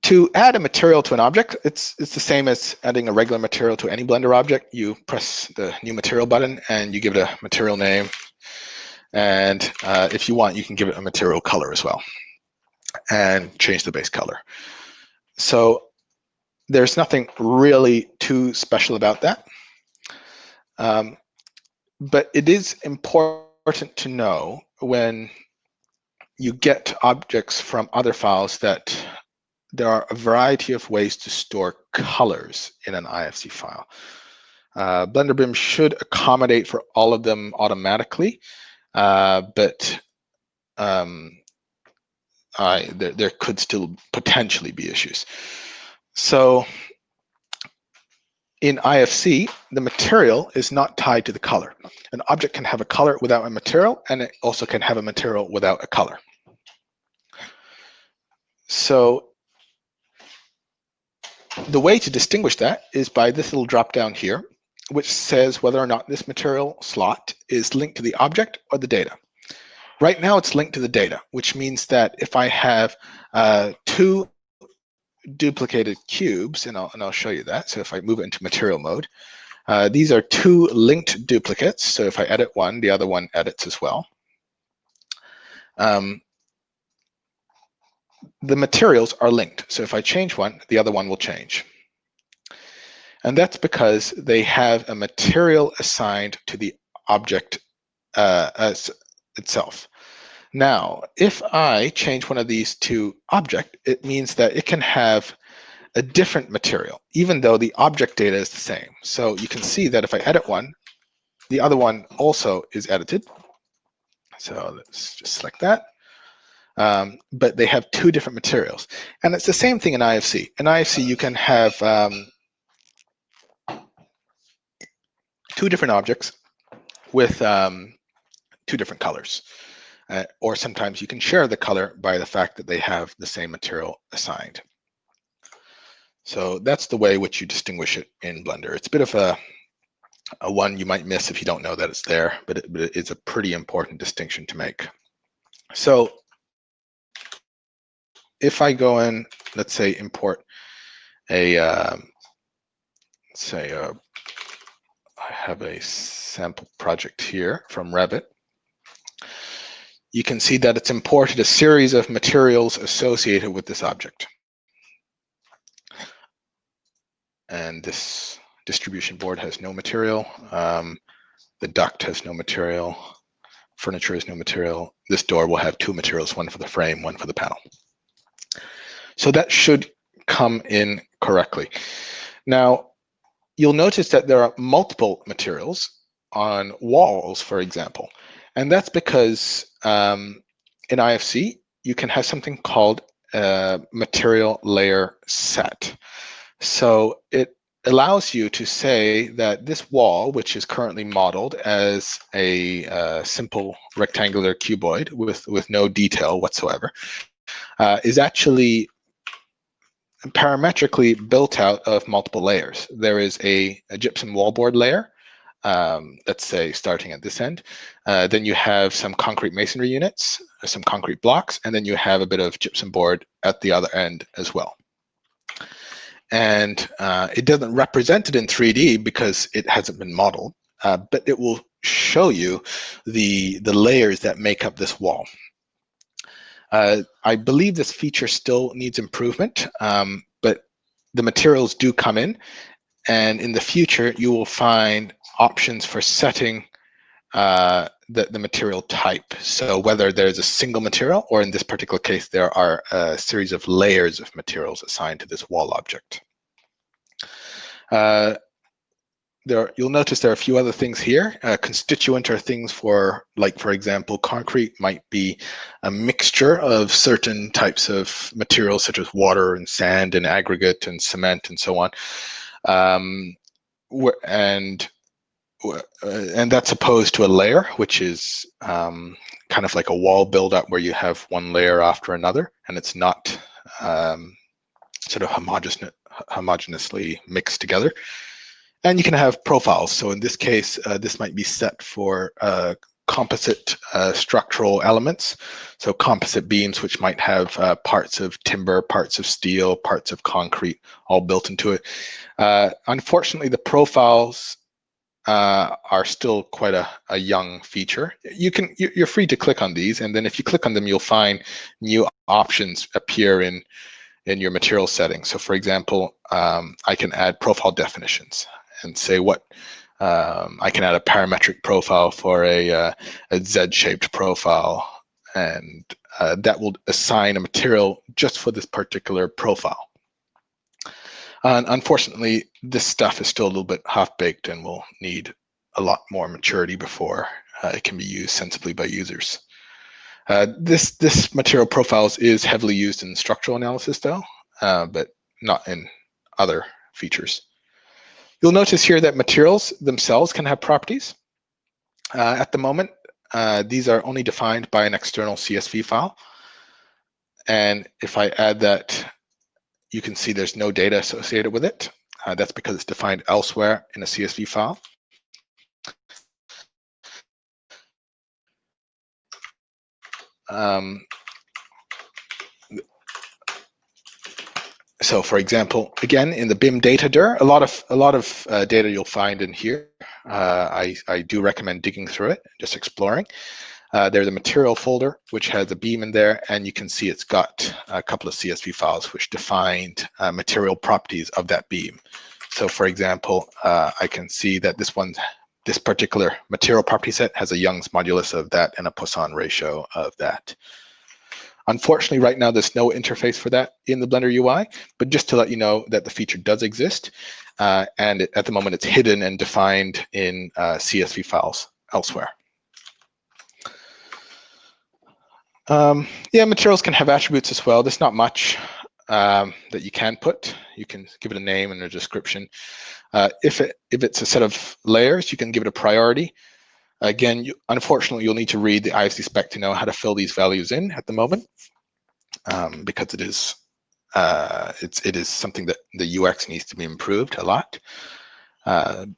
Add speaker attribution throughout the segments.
Speaker 1: To add a material to an object, it's the same as adding a regular material to any Blender object. You press the new material button and you give it a material name. And if you want, you can give it a material color as well and change the base color. So there's nothing really too special about that. But it is important to know when you get objects from other files that there are a variety of ways to store colors in an IFC file. BlenderBIM should accommodate for all of them automatically, but there could still potentially be issues. So in IFC, the material is not tied to the color. An object can have a color without a material, and it also can have a material without a color. So the way to distinguish that is by this little drop down here, which says whether or not this material slot is linked to the object or the data. Right now it's linked to the data, which means that if I have two duplicated cubes, and I'll show you that. So if I move it into material mode, these are two linked duplicates. So if I edit one, the other one edits as well. The materials are linked. So if I change one, the other one will change. And that's because they have a material assigned to the object itself. Now, if I change one of these to object, it means that it can have a different material, even though the object data is the same. So you can see that if I edit one, the other one also is edited. So let's just select that. But they have two different materials. And it's the same thing in IFC. In IFC, you can have two different objects with two different colors. Or sometimes you can share the color by the fact that they have the same material assigned. So that's the way which you distinguish it in Blender. It's a bit of a one you might miss if you don't know that it's there, but it's a pretty important distinction to make. So if I go in, let's say import a, I have a sample project here from Revit, you can see that it's imported a series of materials associated with this object. And this distribution board has no material. The duct has no material. Furniture has no material. This door will have two materials, one for the frame, one for the panel. So that should come in correctly. Now, you'll notice that there are multiple materials on walls, for example. And that's because in IFC, you can have something called a material layer set. So it allows you to say that this wall, which is currently modeled as a simple rectangular cuboid with no detail whatsoever, is actually parametrically built out of multiple layers. There is a gypsum wallboard layer, let's say starting at this end. Then you have some concrete masonry units, some concrete blocks, and then you have a bit of gypsum board at the other end as well. And it doesn't represent it in 3D because it hasn't been modeled, but it will show you the layers that make up this wall. I believe this feature still needs improvement, but the materials do come in, and in the future you will find options for setting the material type. So whether there's a single material, or in this particular case, there are a series of layers of materials assigned to this wall object. You'll notice there are a few other things here. Constituent are things for, like, for example, concrete might be a mixture of certain types of materials, such as water and sand and aggregate and cement and so on. And that's opposed to a layer, which is kind of like a wall buildup where you have one layer after another, and it's not sort of homogeneously mixed together. And you can have profiles. So in this case, this might be set for composite structural elements. So composite beams, which might have parts of timber, parts of steel, parts of concrete, all built into it. Unfortunately, the profiles are still quite a young feature. You're free to click on these, and then if you click on them, you'll find new options appear in your material settings. So for example, I can add profile definitions and say what I can add a parametric profile for a Z-shaped profile, and that will assign a material just for this particular profile. And unfortunately, this stuff is still a little bit half-baked and will need a lot more maturity before it can be used sensibly by users. This material profiles is heavily used in structural analysis though, but not in other features. You'll notice here that materials themselves can have properties. At the moment, these are only defined by an external CSV file. And if I add that, you can see there's no data associated with it. That's because it's defined elsewhere in a CSV file. So for example, again, in the BIM data dir, a lot of data you'll find in here. I do recommend digging through it, just exploring. There's a material folder, which has a beam in there, and you can see it's got a couple of CSV files which defined material properties of that beam. So for example, I can see that this particular material property set has a Young's modulus of that and a Poisson ratio of that. Unfortunately, right now, there's no interface for that in the Blender UI, but just to let you know that the feature does exist, and at the moment, it's hidden and defined in CSV files elsewhere. Yeah, materials can have attributes as well. There's not much that you can put. You can give it a name and a description. If it's a set of layers, you can give it a priority. Again, unfortunately, you'll need to read the IFC spec to know how to fill these values in at the moment, because it is something that the UX needs to be improved a lot.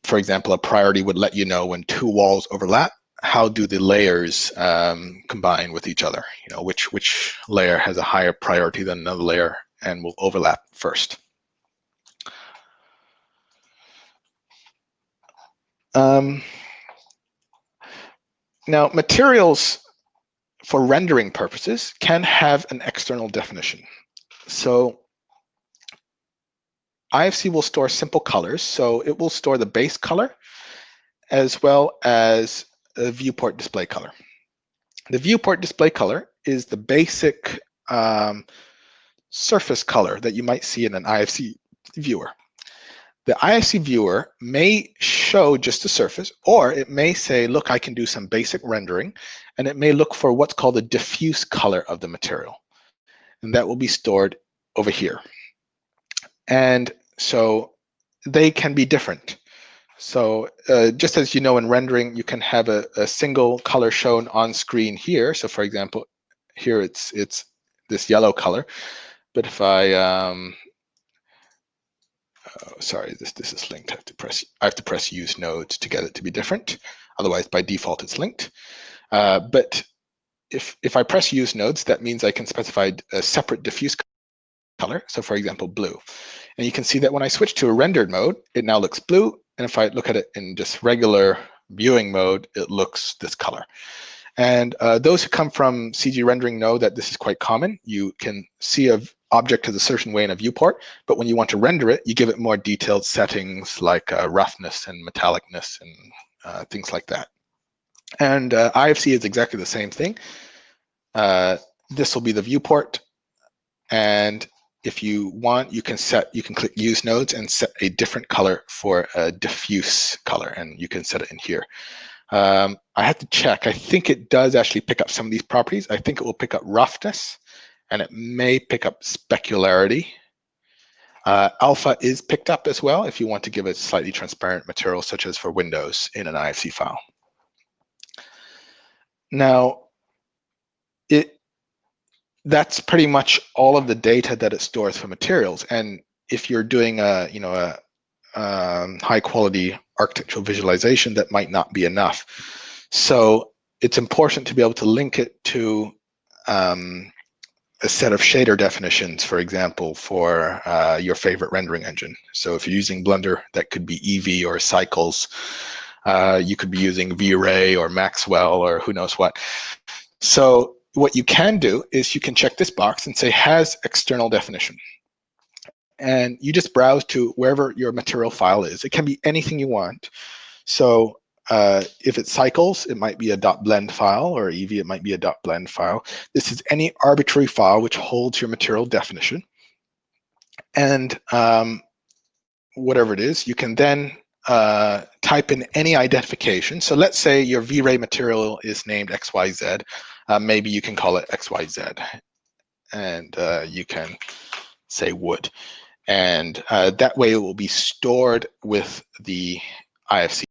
Speaker 1: For example, a priority would let you know when two walls overlap, how do the layers combine with each other? You know, which layer has a higher priority than another layer and will overlap first. Now, materials for rendering purposes can have an external definition. So IFC will store simple colors, so it will store the base color as well as a viewport display color. The viewport display color is the basic surface color that you might see in an IFC viewer. The IFC viewer may show just the surface, or it may say, look, I can do some basic rendering, and it may look for what's called the diffuse color of the material. And that will be stored over here. And so they can be different. So just as you know, in rendering, you can have a single color shown on screen here. So for example, here it's this yellow color. But if I sorry, this is linked. I have to press use nodes to get it to be different. Otherwise, by default, it's linked. But if I press use nodes, that means I can specify a separate diffuse color. So for example, blue. And you can see that when I switch to a rendered mode, it now looks blue. And if I look at it in just regular viewing mode, it looks this color. And those who come from CG rendering know that this is quite common. You can see an object as a certain way in a viewport, but when you want to render it, you give it more detailed settings like roughness and metallicness and things like that. And IFC is exactly the same thing. This will be the viewport, and if you want, you can click use nodes and set a different color for a diffuse color, and you can set it in here. I have to check. I think it does actually pick up some of these properties. I think it will pick up roughness, and it may pick up specularity. Alpha is picked up as well if you want to give it slightly transparent material, such as for windows in an IFC file. Now, that's pretty much all of the data that it stores for materials. And if you're doing a high quality architectural visualization, that might not be enough. So it's important to be able to link it to a set of shader definitions, for example, for your favorite rendering engine. So if you're using Blender, that could be Eevee or Cycles. You could be using V-Ray or Maxwell or who knows what. So what you can do is you can check this box and say, has external definition. And you just browse to wherever your material file is. It can be anything you want. So if it's Cycles, it might be a .blend file, or Eevee, it might be a .blend file. This is any arbitrary file which holds your material definition. And whatever it is, you can then type in any identification. So let's say your V-Ray material is named XYZ. Maybe you can call it XYZ. And you can say wood. And that way it will be stored with the IFC